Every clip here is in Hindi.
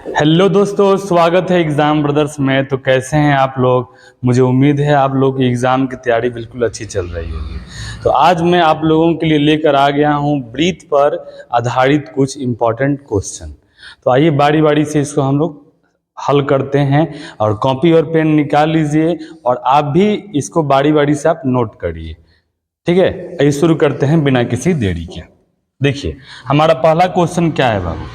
हेलो दोस्तों, स्वागत है एग्ज़ाम ब्रदर्स में। तो कैसे हैं आप लोग? मुझे उम्मीद है आप लोग की एग्ज़ाम की तैयारी बिल्कुल अच्छी चल रही होगी। तो आज मैं आप लोगों के लिए लेकर आ गया हूं ब्रीथ पर आधारित कुछ इम्पोर्टेंट क्वेश्चन। तो आइए बारी बारी से इसको हम लोग हल करते हैं, और कॉपी और पेन निकाल लीजिए और आप भी इसको बारी बारी से आप नोट करिए। ठीक है, आइए शुरू करते हैं बिना किसी देरी के। देखिए हमारा पहला क्वेश्चन क्या है बाबू।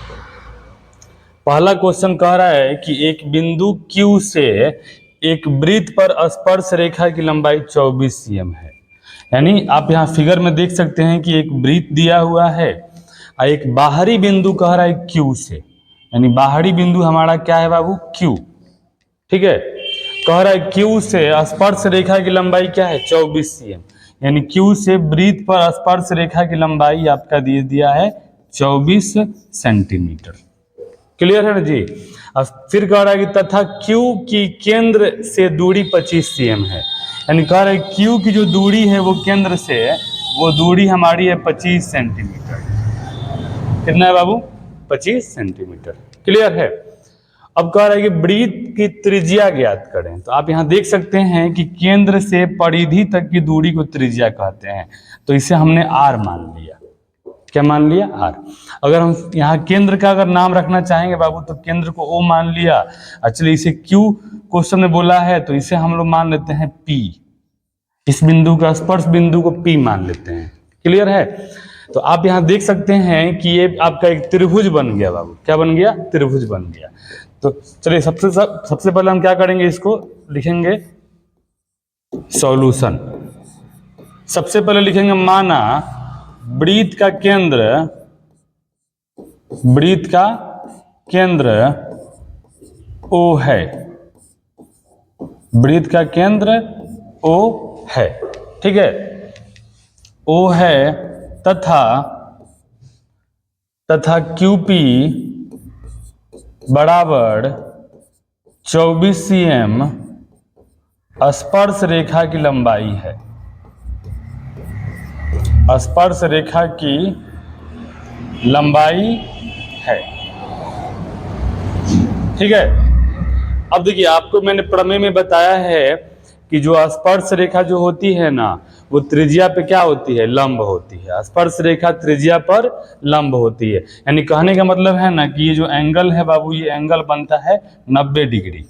पहला क्वेश्चन कह रहा है कि एक बिंदु Q से एक वृत्त पर स्पर्श रेखा की लंबाई 24 cm है। यानी आप यहाँ फिगर में देख सकते हैं कि एक वृत्त दिया हुआ है और एक बाहरी बिंदु कह रहा है Q से। यानी बाहरी बिंदु हमारा क्या है बाबू? Q। ठीक है, कह रहा है Q से स्पर्श रेखा की लंबाई क्या है? 24 cm। यानी Q से वृत्त पर स्पर्श रेखा की लंबाई आपका दे दिया है 24 सेंटीमीटर। क्लियर है ना जी? अब फिर कह रहा है कि तथा Q की केंद्र से दूरी 25 cm है। यानी कह रहा है Q की जो दूरी है वो केंद्र से, वो दूरी हमारी है 25 सेंटीमीटर। कितना है बाबू? 25 सेंटीमीटर। क्लियर है? अब कह रहा है कि वृत्त की त्रिज्या ज्ञात करें। तो आप यहाँ देख सकते हैं कि केंद्र से परिधि तक की दूरी को त्रिज्या कहते हैं। तो इसे हमने R मान लिया। क्या मान लिया? R। अगर हम यहाँ केंद्र का अगर नाम रखना चाहेंगे बाबू तो केंद्र को O मान लिया। एक्चुअली इसे Q क्वेश्चन में बोला है तो इसे हम लोग मान लेते हैं P। इस बिंदु का स्पर्श बिंदु को P मान लेते हैं। क्लियर है? तो आप यहाँ देख सकते हैं कि ये आपका एक त्रिभुज बन गया बाबू। क्या बन गया? त्रिभुज बन गया। तो चलिए सबसे पहले हम क्या करेंगे, इसको लिखेंगे सॉल्यूशन। सबसे पहले लिखेंगे माना वृत्त का केंद्र O है। वृत्त का केंद्र O है। ठीक है, O है तथा QP बराबर 24 cm स्पर्श रेखा की लंबाई है। स्पर्श रेखा की लंबाई है। ठीक है, अब देखिए आपको मैंने प्रमेय में बताया है कि जो स्पर्श रेखा जो होती है ना, वो त्रिज्या पे क्या होती है? लंब होती है। स्पर्श रेखा त्रिज्या पर लंब होती है। यानी कहने का मतलब है ना कि ये जो एंगल है बाबू, ये एंगल बनता है 90 डिग्री।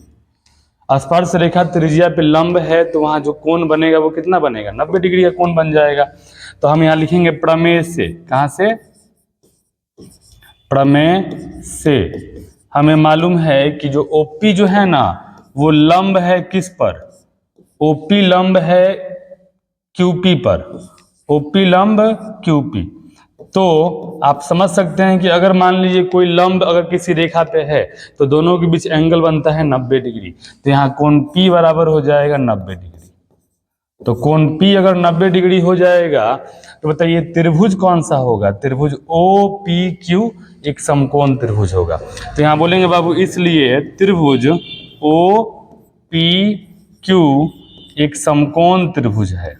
स्पर्श रेखा त्रिज्या पे लंब है तो वहां जो कोण बनेगा वो कितना बनेगा? 90 डिग्री का कोण बन जाएगा। तो हम यहाँ लिखेंगे प्रमेय से। कहां से? प्रमेय से हमें मालूम है कि जो OP जो है ना, वो लंब है किस पर? OP लंब है QP पर। OP लंब QP। तो आप समझ सकते हैं कि अगर मान लीजिए कोई लंब अगर किसी रेखा पे है तो दोनों के बीच एंगल बनता है 90 डिग्री। तो यहाँ कोण P बराबर हो जाएगा 90 डिग्री। तो कोण P अगर 90 डिग्री हो जाएगा तो बताइए त्रिभुज कौन सा होगा? त्रिभुज OPQ एक समकोण त्रिभुज होगा। तो यहाँ बोलेंगे बाबू इसलिए त्रिभुज OPQ एक समकोण त्रिभुज है।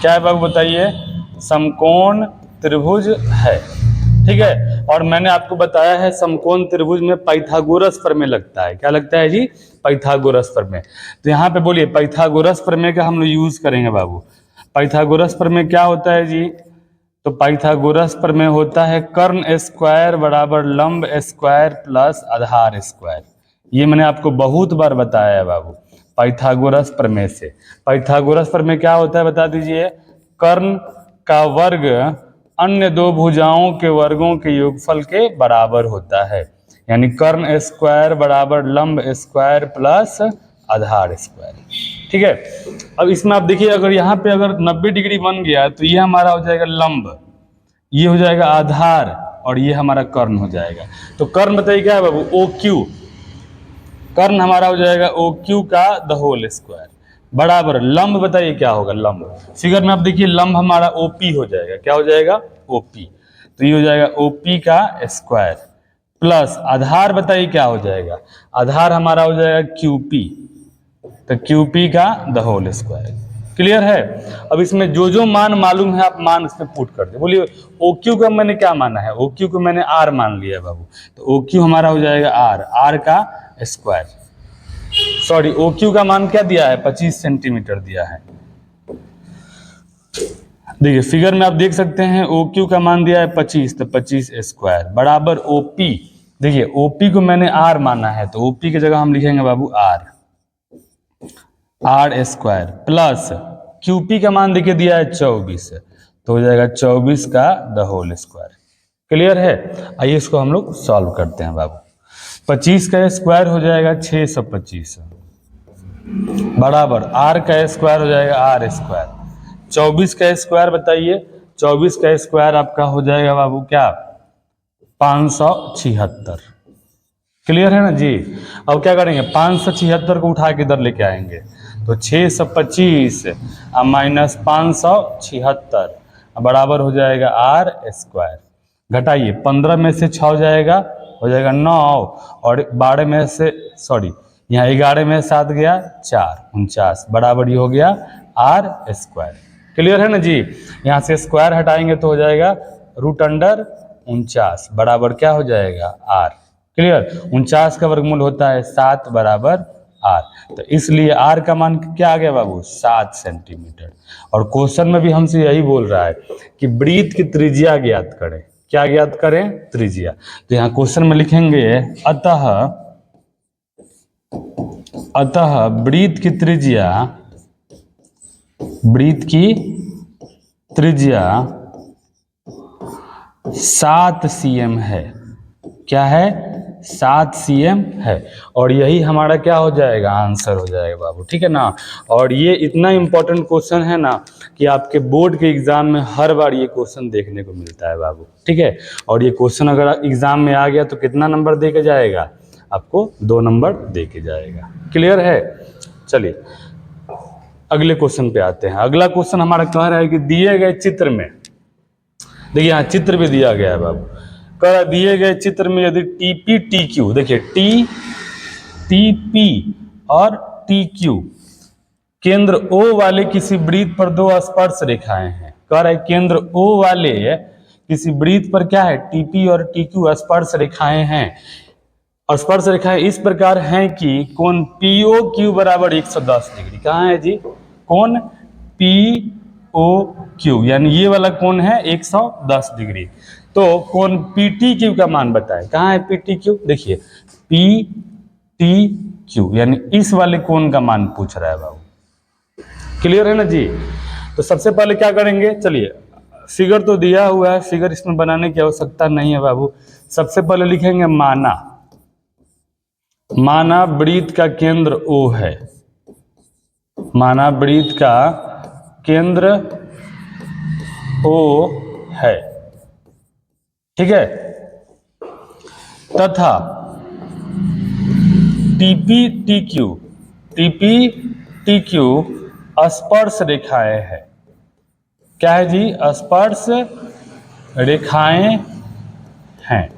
क्या है बाबू बताइए? समकोण त्रिभुज है। ठीक है, और मैंने आपको बताया है समकोण त्रिभुज में पाइथागोरस प्रमेय लगता है। क्या लगता है जी? पाइथागोरस प्रमेय। तो यहाँ पे बोलिए पाइथागोरस प्रमेय का हम लोग यूज करेंगे बाबू। पाइथागोरस प्रमेय क्या होता है जी? तो पाइथागोरस प्रमेय होता है कर्ण स्क्वायर बराबर लंब स्क्वायर प्लस आधार स्क्वायर। ये मैंने आपको बहुत बार बताया है बाबू। पाइथागोरस प्रमेय से, पाइथागोरस प्रमेय क्या होता है बता दीजिए? कर्ण का वर्ग अन्य दो भुजाओं के वर्गों के योगफल के बराबर होता है। यानी कर्ण स्क्वायर बराबर लंब स्क्वायर प्लस आधार स्क्वायर। ठीक है, अब इसमें आप देखिए अगर यहाँ पे अगर 90 डिग्री बन गया तो ये हमारा हो जाएगा लंब, ये हो जाएगा आधार, और ये हमारा कर्ण हो जाएगा। तो कर्ण बताइए क्या है बाबू? OQ। कर्ण हमारा हो जाएगा OQ का द होल स्क्वायर बराबर लंब बताइए क्या होगा? लंब फिगर में आप देखिए लंब हमारा OP हो जाएगा। क्या हो जाएगा? OP। तो ये हो जाएगा OP का स्क्वायर प्लस आधार बताइए क्या हो जाएगा? आधार हमारा हो जाएगा QP। तो QP का द होल स्क्वायर। क्लियर है। अब इसमें जो जो मान मालूम है आप मान इसमें पुट कर दे। बोलिए ओ क्यू का मैंने क्या माना है, ओ क्यू को मैंने आर मान लिया है बाबू, तो ओ क्यू हमारा हो जाएगा आर का स्क्वायर। सॉरी, ओ क्यू का मान क्या दिया है, 25 सेंटीमीटर दिया है। देखिए फिगर में आप देख सकते हैं ओ क्यू का मान दिया है 25, तो 25 स्क्वायर बराबर ओपी। देखिए ओपी को मैंने आर माना है, तो ओपी की जगह हम लिखेंगे बाबू आर स्क्वायर प्लस क्यूपी का मान देखिए दिया है 24, तो हो जाएगा 24 का द होल स्क्वायर। क्लियर है। आइए इसको हम लोग सॉल्व करते हैं बाबू। 25 का स्क्वायर हो जाएगा 625 बराबर आर का स्क्वायर हो जाएगा आर स्क्वायर। 24 का स्क्वायर बताइए, 24 का स्क्वायर आपका हो जाएगा बाबू क्या, 576। क्लियर है ना जी। अब क्या करेंगे, 576 को उठा के इधर लेके आएंगे, तो 625 माइनस 576 बराबर हो जाएगा आर स्क्वायर। घटाइए 15 में से 6 जाएगा, हो जाएगा 9, और 12 में से सॉरी यहाँ 11 में 7 गया 4, 49 बराबर ही हो गया आर स्क्वायर। क्लियर है ना जी। यहाँ से स्क्वायर हटाएंगे तो हो जाएगा √49 बराबर क्या हो जाएगा आर। क्लियर। 49 का वर्गमूल होता है 7 बराबर आर, तो इसलिए आर का मान क्या आ गया बाबू 7 सेंटीमीटर। और क्वेश्चन में भी हमसे यही बोल रहा है कि वृत्त की त्रिज्या ज्ञात करें। क्या ज्ञात करें, त्रिज्या। तो यहाँ क्वेश्चन में लिखेंगे अतः वृत्त की त्रिज्या 7 cm है। क्या है, 7 cm है। और यही हमारा क्या हो जाएगा, आंसर हो जाएगा बाबू। ठीक है ना। और ये इतना इंपॉर्टेंट क्वेश्चन है ना कि आपके बोर्ड के एग्जाम में हर बार ये क्वेश्चन देखने को मिलता है बाबू। ठीक है। और ये क्वेश्चन अगर एग्जाम में आ गया तो कितना नंबर दे के जाएगा, आपको 2 नंबर दे के जाएगा। क्लियर है। चलिए अगले क्वेश्चन पे आते हैं। अगला क्वेश्चन हमारा कह रहा है कि दिए गए चित्र में, देखिए यहाँ चित्र भी दिया गया है बाबू, कह रहा दिए गए चित्र में यदि टीपी टी क्यू, देखिए टीपी और टी क्यू केंद्र O वाले किसी वृत्त पर 2 स्पर्श रेखाएं हैं। कह रहा है केंद्र O वाले किसी वृत्त पर क्या है, टीपी और टी क्यू स्पर्श रेखाएं हैं। स्पर्श रेखाएं इस प्रकार हैं कि कोण POQ बराबर 110 डिग्री। कहाँ है जी, कोण POQ यानी ये वाला कोण है 110 डिग्री। तो कोण PTQ का मान बताएं। कहाँ है PTQ, देखिए PTQ यानी इस वाले कोण का मान पूछ रहा है बाबू। क्लियर है ना जी। तो सबसे पहले क्या करेंगे, चलिए फिगर तो दिया हुआ है, फिगर इसमें बनाने की आवश्यकता नहीं है बाबू। सबसे पहले लिखेंगे माना वृत्त का केंद्र O है, माना वृत्त का केंद्र O है। ठीक है। तथा टीपी टीक्यू स्पर्श रेखाएं है। क्या है जी, स्पर्श रेखाएं हैं।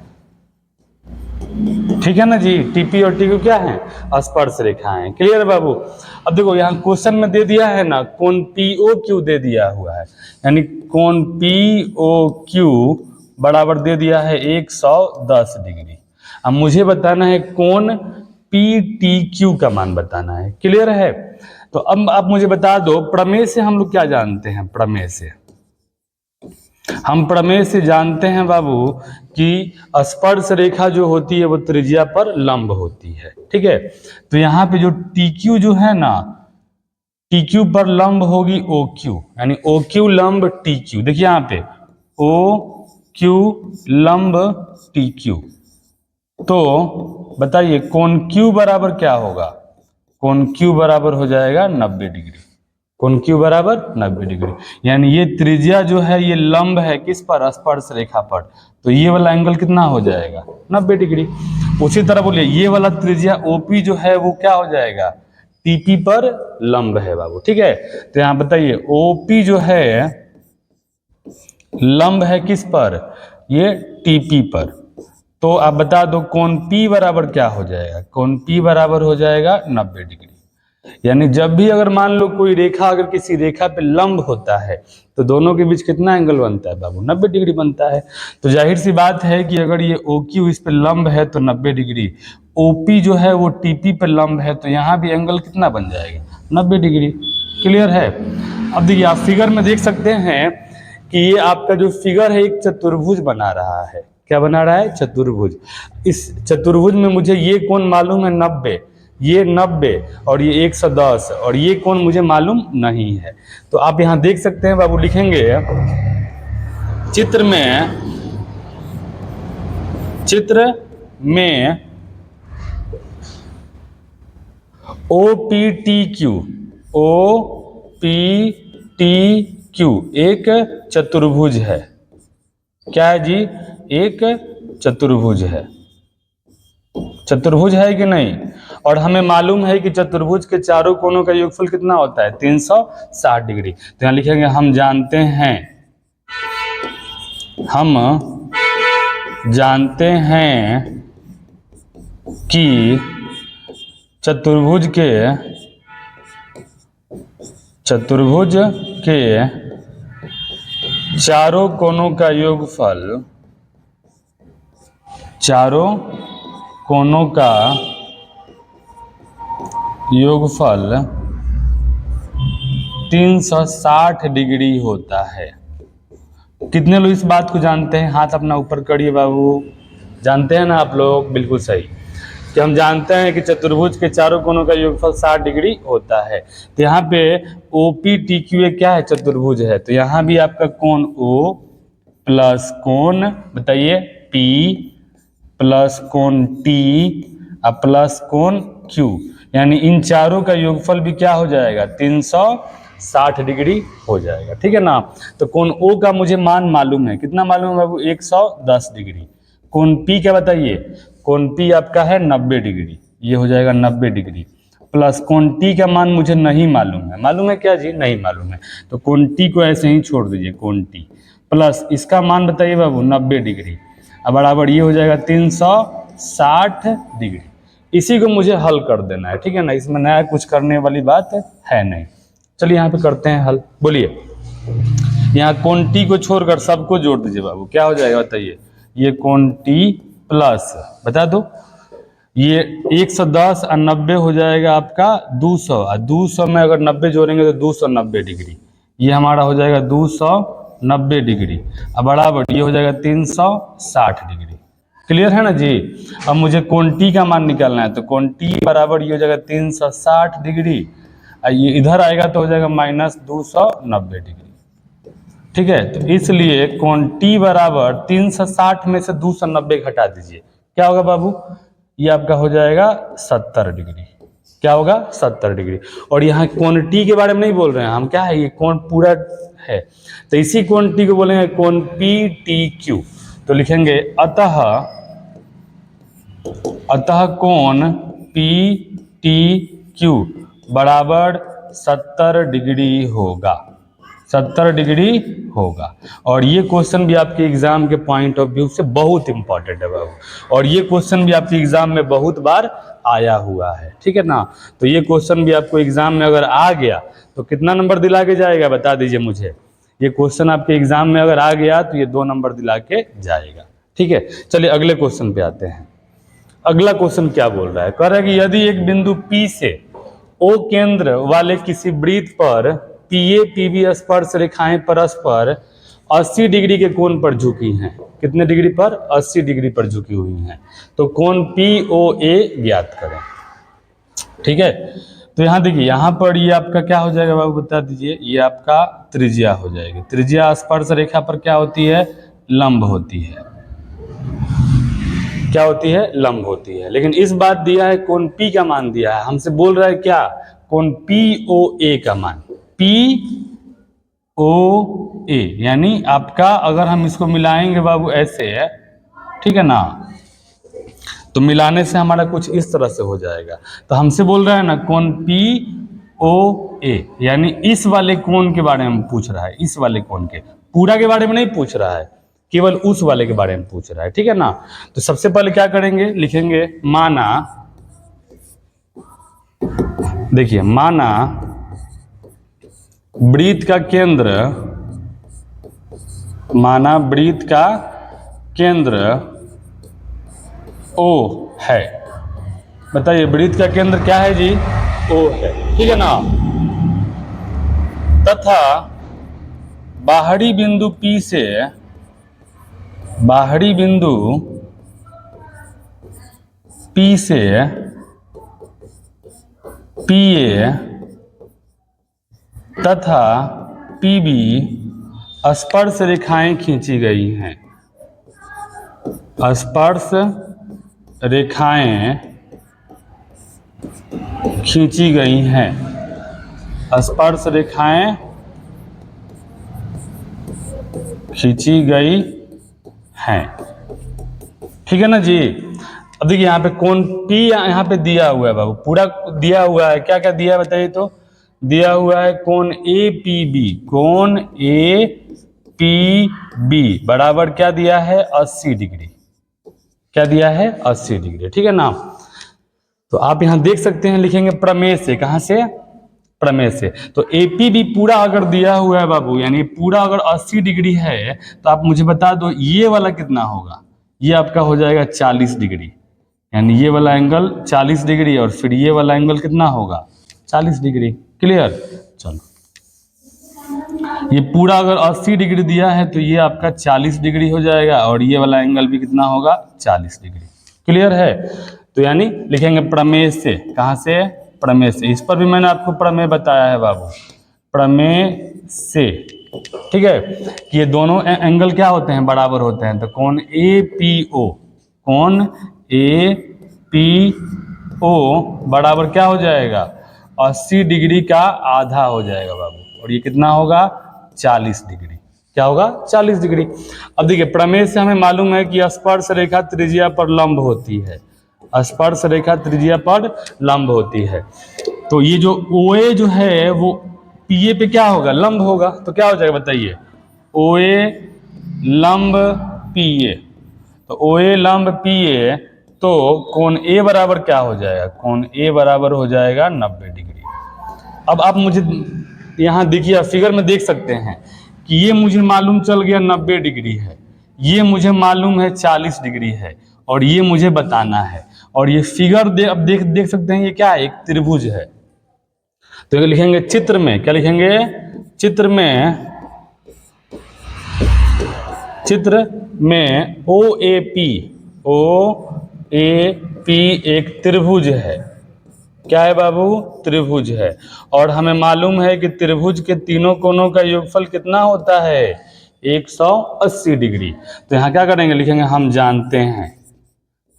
ठीक है ना जी। टीपी और टीक्यू क्या है, स्पर्श रेखाएं। क्लियर है बाबू। अब देखो यहाँ क्वेश्चन में दे दिया है ना, कोण POQ दे दिया हुआ है, यानी कोण POQ बराबर दे दिया है 110 डिग्री। अब मुझे बताना है कोण PTQ का मान बताना है। क्लियर है। तो अब आप मुझे बता दो, प्रमेय से हम लोग क्या जानते हैं, प्रमेय से जानते हैं बाबू कि स्पर्श रेखा जो होती है वो त्रिज्या पर लंब होती है। ठीक है। तो यहाँ पे जो TQ जो है ना, TQ पर लंब होगी OQ, यानी OQ लंब TQ। देखिए यहाँ पे OQ लंब TQ। तो बताइए कोण Q बराबर क्या होगा, कोण Q बराबर हो जाएगा 90 डिग्री। कोण Q बराबर 90 डिग्री, यानी ये त्रिज्या जो है ये लंब है किस पर, स्पर्श रेखा पर। तो ये वाला एंगल कितना हो जाएगा, 90 डिग्री। उसी तरह बोलिए ये वाला त्रिज्या OP जो है वो क्या हो जाएगा, TP पर लंब है बाबू। ठीक है। तो यहाँ बताइए OP जो है लंब है किस पर, ये TP पर। तो आप बता दो कोण P बराबर क्या हो जाएगा, कोण P बराबर हो जाएगा 90 डिग्री। यानी जब भी अगर मान लो कोई रेखा अगर किसी रेखा पे लंब होता है तो दोनों के बीच कितना एंगल बनता है बाबू? 90 डिग्री बनता है। तो जाहिर सी बात है कि अगर ये OQ इस पे लंब है तो 90 डिग्री, OP जो है वो TP पे लंब है तो यहाँ भी एंगल कितना बन जाएगा? 90 डिग्री। क्लियर है? अब देखिए आप फिगर में देख सकते हैं कि ये आपका जो फिगर है एक चतुर्भुज बना रहा है। क्या बना रहा है? चतुर्भुज। इस चतुर्भुज में मुझे ये कोण मालूम है 90, ये 90 और ये 110 और ये कोण मुझे मालूम नहीं है। तो आप यहाँ देख सकते हैं बाबू, लिखेंगे चित्र में OPTQ एक चतुर्भुज है। क्या है जी? एक चतुर्भुज है। चतुर्भुज है कि नहीं? और हमें मालूम है कि चतुर्भुज के चारों कोनों का योगफल कितना होता है? 360 डिग्री। तो यहाँ लिखेंगे हम जानते हैं कि चतुर्भुज के चारों कोनों का योगफल 360 डिग्री होता है। कितने लोग इस बात को जानते हैं? हाथ अपना ऊपर करिए बाबू। जानते हैं ना आप लोग? बिल्कुल सही कि हम जानते हैं कि चतुर्भुज के चारों कोनों का योगफल 60 डिग्री होता है। तो यहाँ पे OPTQ क्या है? चतुर्भुज है। तो यहाँ भी आपका कोण O प्लस कोण बताइए P प्लस कोण T और प्लस कोण Q, यानी इन चारों का योगफल भी क्या हो जाएगा? 360 डिग्री हो जाएगा। ठीक है ना? तो कोण O का मुझे मान मालूम है। कितना मालूम है बाबू? 110 डिग्री। कोण P क्या बताइए? कोण P आपका है 90 डिग्री, ये हो जाएगा 90 डिग्री। प्लस कोण T का मान मुझे नहीं मालूम है। मालूम है क्या जी? नहीं मालूम है। तो कोण T को ऐसे ही छोड़ दीजिए, कोण T प्लस इसका मान बताइए बाबू 90 डिग्री। अब बराबर ये हो जाएगा 360 डिग्री। इसी को मुझे हल कर देना है। ठीक है ना? इसमें नया कुछ करने वाली बात है नहीं। चलिए यहाँ पे करते हैं हल। बोलिए, यहाँ कोण T को छोड़कर सबको जोड़ दीजिए बाबू। क्या हो जाएगा बताइए? ये कोण T प्लस बता दो, ये 110 और 90 हो जाएगा आपका 200 और 200 में अगर 90 जोड़ेंगे तो 290 डिग्री। ये हमारा हो जाएगा 290 डिग्री। अब बराबर ये हो जाएगा 360 डिग्री। क्लियर है ना जी? अब मुझे कोण T का मान निकालना है। तो कोण T बराबर ये हो जाएगा 360 डिग्री और ये इधर आएगा तो हो जाएगा -290 डिग्री। ठीक है? तो इसलिए कोण T बराबर 360 में से 290 घटा दीजिए। क्या होगा बाबू? ये आपका हो जाएगा 70 डिग्री। क्या होगा? 70 डिग्री। और यहाँ कोण T के बारे में नहीं बोल रहे हैं हम, क्या है ये कोण पूरा है। तो इसी कोण T को बोलेंगे कोण PTQ। तो लिखेंगे अतः कोण PTQ बराबर 70 डिग्री होगा। 70 डिग्री होगा। और ये क्वेश्चन भी आपके एग्जाम के पॉइंट ऑफ व्यू से बहुत इंपॉर्टेंट है बाबू। और ये क्वेश्चन भी आपके एग्जाम में बहुत बार आया हुआ है। ठीक है ना? तो ये क्वेश्चन भी आपको एग्जाम में अगर आ गया तो कितना नंबर दिला के जाएगा बता दीजिए मुझे। ये क्वेश्चन आपके एग्जाम में अगर आ गया तो ये 2 नंबर दिला के जाएगा। ठीक है? चलिए अगले क्वेश्चन पे आते हैं। अगला क्वेश्चन क्या बोल रहा है? कह रहा है कि यदि एक बिंदु P से O केंद्र वाले किसी वृत्त पर PA PB स्पर्श रेखाएं परस्पर 80 डिग्री के कोण पर झुकी हैं। कितने डिग्री पर? 80 डिग्री पर झुकी हुई हैं। तो कोण POA ज्ञात करें। ठीक है? तो यहाँ देखिए, यहाँ पर ये आपका क्या हो जाएगा बाबू बता दीजिए? ये आपका त्रिज्या हो जाएगी। त्रिज्या स्पर्श रेखा पर क्या होती है? लंब होती है। क्या होती है? लंब होती है। लेकिन इस बात दिया है कोण P का मान दिया है, हमसे बोल रहा है क्या? कोण POA का मान। POA यानी आपका अगर हम इसको मिलाएंगे बाबू ऐसे है, ठीक है ना? तो मिलाने से हमारा कुछ इस तरह से हो जाएगा। तो हमसे बोल रहा है ना कोण POA, यानी इस वाले कोण के बारे में पूछ रहा है। इस वाले कोण के पूरा के बारे में नहीं पूछ रहा है, केवल उस वाले के बारे में पूछ रहा है। ठीक है ना? तो सबसे पहले क्या करेंगे? लिखेंगे माना, देखिए माना वृत्त का केंद्र, माना वृत्त का केंद्र O है। बताइए वृत्त का केंद्र क्या है जी? O है, ठीक है ना। तथा बाहरी बिंदु P से, बाहरी बिंदु P से PA तथा PB स्पर्श रेखाएं खींची गई हैं। स्पर्श रेखाएं खींची गई हैं। स्पर्श रेखाएं खींची गई हैं, ठीक है ना जी। अब देखिए यहाँ पे कोण P यहाँ पे दिया हुआ है बाबू, पूरा दिया हुआ है। क्या क्या दिया है बताइए तो? दिया हुआ है कोण APB, कोण APB बराबर क्या दिया है? 80 डिग्री। क्या दिया है? 80 डिग्री, ठीक है ना। तो आप यहाँ देख सकते हैं, लिखेंगे प्रमेय से। कहाँ से? प्रमेय से। तो APB पूरा अगर दिया हुआ है बाबू, यानी पूरा अगर 80 डिग्री है, तो आप मुझे बता दो ये वाला कितना होगा? ये आपका हो जाएगा 40 डिग्री, यानी ये वाला एंगल 40 डिग्री और फिर ये वाला एंगल कितना होगा? 40 डिग्री। क्लियर? चलो, ये पूरा अगर 80 डिग्री दिया है तो ये आपका 40 डिग्री हो जाएगा और ये वाला एंगल भी कितना होगा? 40 डिग्री। क्लियर है? तो यानी लिखेंगे प्रमेय से। कहाँ से? प्रमेय से। इस पर भी मैंने आपको प्रमेय बताया है बाबू, प्रमेय से, ठीक है। कि ये दोनों एंगल क्या होते हैं? बराबर होते हैं। तो कोण APO, कोण APO बराबर क्या हो जाएगा? 80 डिग्री का आधा हो जाएगा बाबू, और ये कितना होगा? 40 डिग्री। क्या होगा? 40 डिग्री। अब देखिए प्रमेय से हमें मालूम है कि स्पर्श रेखा त्रिज्या पर लंब होती है। स्पर्श रेखा त्रिज्या पर लंब होती है। तो ये जो OA जो है वो PA पे क्या होगा? लंब होगा। तो क्या हो जाएगा बताइए? OA लंब PA। तो OA लंब PA, तो कोण A बराबर क्या हो जाएगा? कोण A बराबर हो जाएगा 90 डिग्री। अब आप मुझे यहाँ देखिए, फिगर में देख सकते हैं कि ये मुझे मालूम चल गया 90 डिग्री है, ये मुझे मालूम है 40 डिग्री है, और ये मुझे बताना है। और ये फिगर अब देख सकते हैं, ये क्या है? एक त्रिभुज है। तो लिखेंगे चित्र में, क्या लिखेंगे? चित्र में, चित्र में OAP एक त्रिभुज है। क्या है बाबू? त्रिभुज है। और हमें मालूम है कि त्रिभुज के तीनों कोनों का योगफल कितना होता है? 180 डिग्री। तो यहाँ क्या करेंगे? लिखेंगे हम जानते हैं,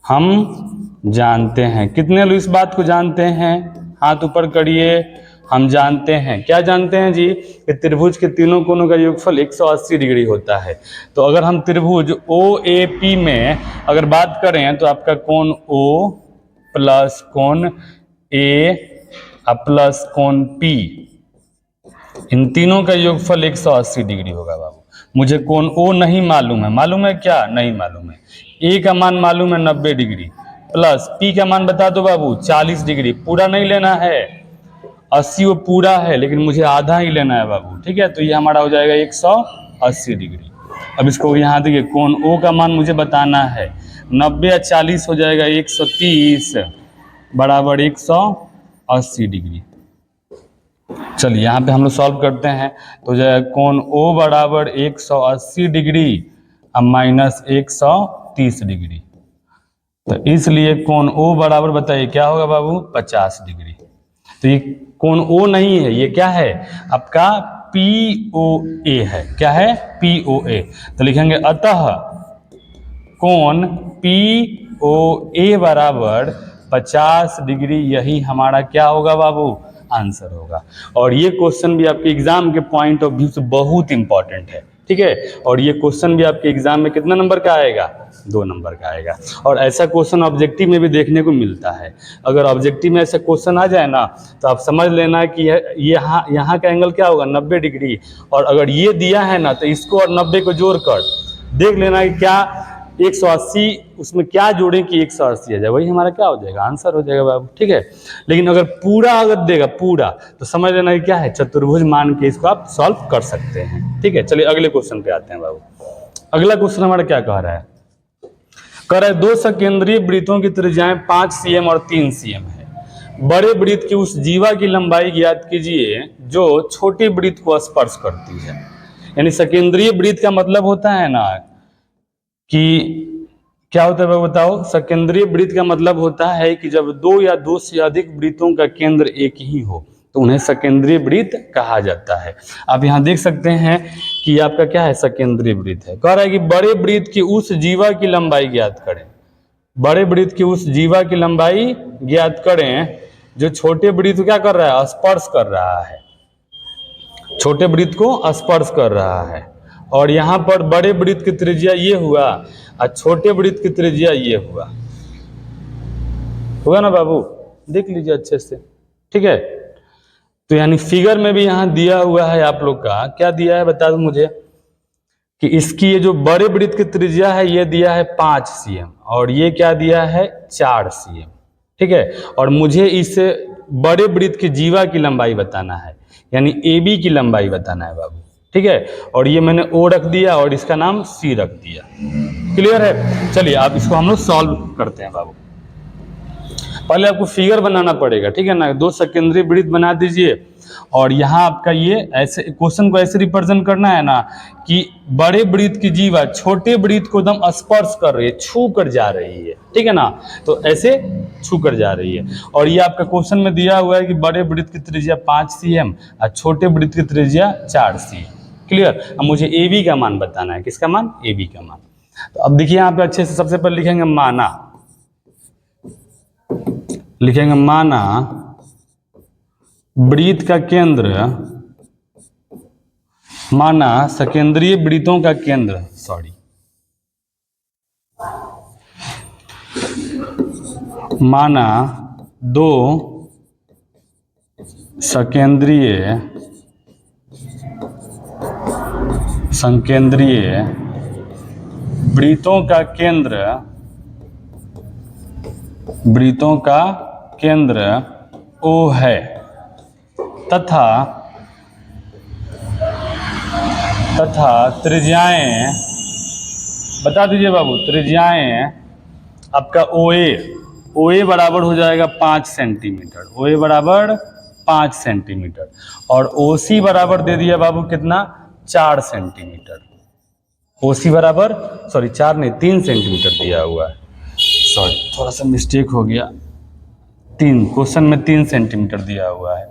हम जानते हैं। कितने लोग इस बात को जानते हैं? हाथ ऊपर करिए। हम जानते हैं। क्या जानते हैं जी? कि त्रिभुज के तीनों कोनों का योगफल 180 डिग्री होता है। तो अगर हम त्रिभुज OAP में अगर बात करें तो आपका कोण O प्लस कोण A प्लस कोण P, इन तीनों का योगफल 180 डिग्री होगा बाबू। मुझे कोण O नहीं मालूम है। मालूम है क्या? नहीं मालूम है। A का मान मालूम है 90 डिग्री, प्लस P का मान बता दो बाबू 40 डिग्री। पूरा नहीं लेना है, 80 वो पूरा है, लेकिन मुझे आधा ही लेना है बाबू, ठीक है। तो ये हमारा हो जाएगा 180 डिग्री। अब इसको यहाँ देखिए, कोण O का मान मुझे बताना है, 90 या 40 हो जाएगा 130 बराबर 180 डिग्री। चलिए यहाँ पे हम लोग सॉल्व करते हैं। तो जो है कोण O बराबर 180 डिग्री अब माइनस 130 डिग्री। तो इसलिए कोण O बराबर बताइए क्या होगा बाबू? 50 डिग्री। तो ये कोण O नहीं है, ये क्या है? आपका POA है। क्या है? POA। तो लिखेंगे अतः कोण POA बराबर 50 डिग्री, यही हमारा क्या होगा बाबू? आंसर होगा। और ये क्वेश्चन भी आपके एग्जाम के पॉइंट ऑफ व्यू से बहुत इंपॉर्टेंट है, ठीक है। और ये क्वेश्चन भी आपके एग्जाम में कितना नंबर का आएगा? 2 नंबर का आएगा। और ऐसा क्वेश्चन ऑब्जेक्टिव में भी देखने को मिलता है। अगर ऑब्जेक्टिव में ऐसा क्वेश्चन आ जाए ना, तो आप समझ लेना कि यहाँ का एंगल क्या होगा? 90 डिग्री। और अगर ये दिया है ना, तो इसको और 90 को जोड़कर देख लेना कि क्या 180 उसमें क्या जोड़ें कि 180 आ जाए, वही हमारा क्या हो जाएगा, आंसर हो जाएगा बाबू। ठीक है, लेकिन अगर पूरा अगर देगा पूरा तो समझ लेना कि क्या है, चतुर्भुज मान के इसको आप सॉल्व कर सकते हैं। ठीक है, चलिए अगले क्वेश्चन पे आते हैं बाबू। अगला क्वेश्चन हमारा क्या कह रहा है, कह रहा है दो सकेंद्रीय वृत्तों की त्रिज्याएं 5 cm और 3 cm है। बड़े वृत्त की उस जीवा की लंबाई ज्ञात कीजिए जो छोटे वृत्त को स्पर्श करती है। यानी सकेंद्रीय वृत्त का मतलब होता है ना कि क्या होता है बताओ, सकेंद्रीय वृत्त का मतलब होता है कि जब दो या दो से अधिक वृत्तों का केंद्र एक ही हो तो उन्हें सकेंद्रीय वृत्त कहा जाता है। आप यहाँ देख सकते हैं कि आपका क्या है, सकेंद्रीय वृत्त है। कह रहा है कि बड़े वृत्त की उस जीवा की लंबाई ज्ञात करें, बड़े वृत्त की उस जीवा की लंबाई ज्ञात करें जो छोटे वृत्त क्या कर रहा है, स्पर्श कर रहा है, छोटे वृत्त को स्पर्श कर रहा है। और यहाँ पर बड़े वृत्त की त्रिज्या ये हुआ और छोटे वृत्त की त्रिज्या ये हुआ ना बाबू, देख लीजिए अच्छे से। ठीक है, तो यानी फिगर में भी यहाँ दिया हुआ है आप लोग का, क्या दिया है बता दो मुझे, कि इसकी ये जो बड़े वृत्त की त्रिज्या है ये दिया है 5 cm और ये क्या दिया है 4 cm। ठीक है, और मुझे इस बड़े वृत्त की जीवा की लंबाई बताना है, यानी AB की लंबाई बताना है बाबू। ठीक है, और ये मैंने O रख दिया और इसका नाम C रख दिया। क्लियर है, चलिए आप इसको हम लोग सॉल्व करते हैं बाबू। पहले आपको फिगर बनाना पड़ेगा, ठीक है ना, दो सकेंद्रीय वृत्त बना दीजिए और यहाँ आपका ये ऐसे क्वेश्चन को ऐसे रिप्रेजेंट करना है ना कि बड़े वृत्त की जीवा छोटे वृत्त को एकदम स्पर्श कर रही है, छू कर जा रही है। ठीक है ना, तो ऐसे छू कर जा रही है। और ये आपका क्वेश्चन में दिया हुआ है कि बड़े वृत्त की त्रिज्या 5 cm और छोटे वृत्त की त्रिज्या 4 cm। क्लियर, अब मुझे AB का मान बताना है, किसका मान, AB का मान। तो अब देखिए यहाँ पे अच्छे से सबसे पहले लिखेंगे माना, लिखेंगे माना वृत्त का केंद्र, माना सकेंद्रीय वृत्तों का केंद्र, माना दो संकेंद्रीय वृत्तों का केंद्र, वृत्तों का केंद्र O है तथा त्रिज्याएं बता दीजिए बाबू, त्रिज्याएं आपका OA बराबर हो जाएगा 5 सेंटीमीटर, OA बराबर 5 सेंटीमीटर और OC बराबर दे दिया बाबू कितना, 4 सेंटीमीटर। OC बराबर 4 नहीं 3 सेंटीमीटर दिया हुआ है, सॉरी थोड़ा सा मिस्टेक हो गया, 3 क्वेश्चन में 3 सेंटीमीटर दिया हुआ है।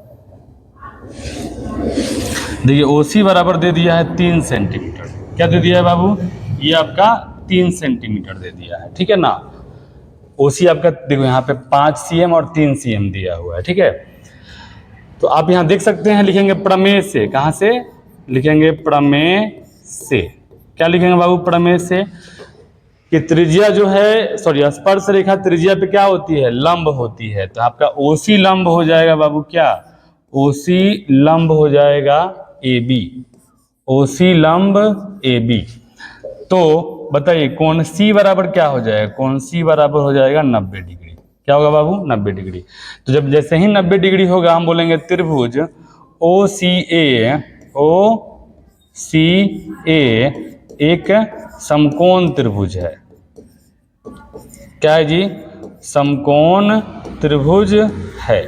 देखिए OC बराबर दे दिया है 3 सेंटीमीटर, क्या दे दिया है बाबू, ये आपका 3 सेंटीमीटर दे दिया है। ठीक है ना, OC आपका देखो यहाँ पे 5 cm और 3 cm दिया हुआ है। ठीक है, तो आप यहाँ देख सकते हैं, लिखेंगे प्रमेय से, कहाँ से लिखेंगे, प्रमेय से। क्या लिखेंगे बाबू, प्रमेय से कि त्रिज्या जो है स्पर्श रेखा त्रिज्या पे क्या होती है, लंब होती है। तो आपका OC लंब हो जाएगा बाबू, क्या OC लंब हो जाएगा AB, OC लंब AB। तो बताइए कोण C बराबर क्या हो जाएगा, कोण C बराबर हो जाएगा 90 डिग्री। क्या होगा बाबू, 90 डिग्री। तो जब जैसे ही 90 डिग्री होगा हम बोलेंगे त्रिभुज OCA एक समकोण त्रिभुज है। क्या है जी, समकोण त्रिभुज है।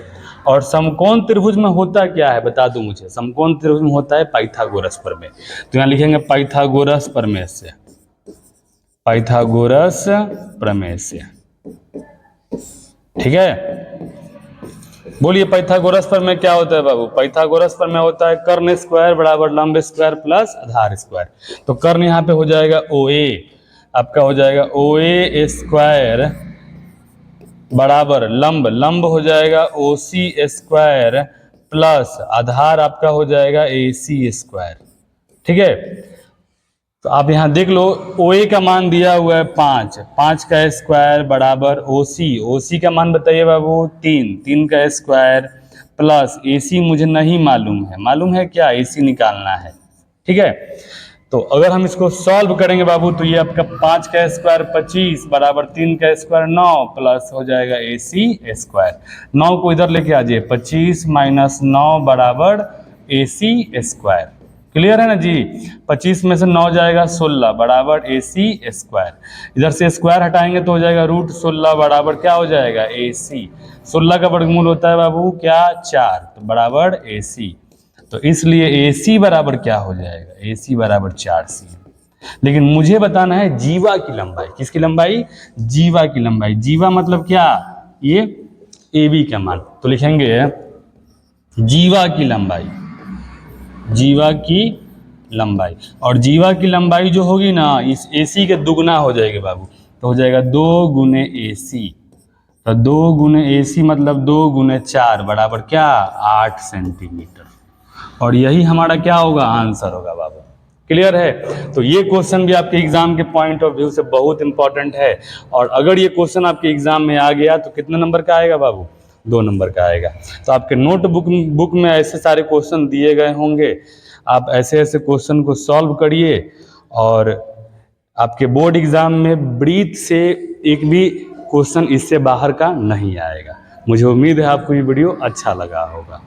और समकोण त्रिभुज में होता क्या है बता दो मुझे, समकोण त्रिभुज में होता है पाइथागोरस प्रमेय। तो यहाँ लिखेंगे पाइथागोरस प्रमेय से, पाइथागोरस प्रमेय से। ठीक है, बोलिए पाइथागोरस प्रमेय क्या होता है बाबू, पाइथागोरस प्रमेय होता है कर्ण स्क्वायर बराबर लंब स्क्वायर प्लस आधार स्क्वायर। तो कर्ण यहाँ पे हो जाएगा OA, आपका हो जाएगा OA स्क्वायर बराबर लंब हो जाएगा OC स्क्वायर प्लस आधार आपका हो जाएगा AC स्क्वायर। ठीक है, तो आप यहाँ देख लो OA का मान दिया हुआ है 5 का स्क्वायर बराबर OC का मान बताइए बाबू 3 का स्क्वायर प्लस AC मुझे नहीं मालूम है क्या, AC निकालना है। ठीक है, तो अगर हम इसको सॉल्व करेंगे बाबू तो ये आपका 5 का स्क्वायर 25 बराबर 3 का स्क्वायर 9 प्लस हो जाएगा AC स्क्वायर। 9 को इधर लेके आ जाइए, 25 माइनस 9 बराबर AC स्क्वायर। क्लियर है ना जी। 25 में से 9 जाएगा 16 बराबर AC स्क्वायर। इधर से स्क्वायर हटाएंगे तो हो जाएगा रूट 16 बराबर क्या हो जाएगा AC। 16 का वर्गमूल होता है बाबू क्या 4, तो बराबर AC। तो इसलिए AC बराबर क्या हो जाएगा, AC बराबर 4C। लेकिन मुझे बताना है जीवा की लंबाई। किसकी लंबाई, जीवा की लंबाई। जीवा मतलब क्या, ये AB का मान। तो लिखेंगे जीवा की लंबाई, जीवा की लंबाई। और जीवा की लंबाई जो होगी ना इस AC के दुगना हो जाएगी बाबू, तो हो जाएगा 2 गुने AC। तो 2 गुने AC मतलब 2 गुने 4 बराबर क्या 8 सेंटीमीटर। और यही हमारा क्या होगा, आंसर होगा बाबू। क्लियर है। तो ये क्वेश्चन भी आपके एग्जाम के पॉइंट ऑफ व्यू से बहुत इंपॉर्टेंट है। और अगर ये क्वेश्चन आपके एग्जाम में आ गया तो कितने नंबर का आएगा बाबू, 2 नंबर का आएगा। तो आपके नोटबुक में ऐसे सारे क्वेश्चन दिए गए होंगे, आप ऐसे ऐसे क्वेश्चन को सॉल्व करिए और आपके बोर्ड एग्जाम में ब्रीथ से एक भी क्वेश्चन इससे बाहर का नहीं आएगा। मुझे उम्मीद है आपको ये वीडियो अच्छा लगा होगा।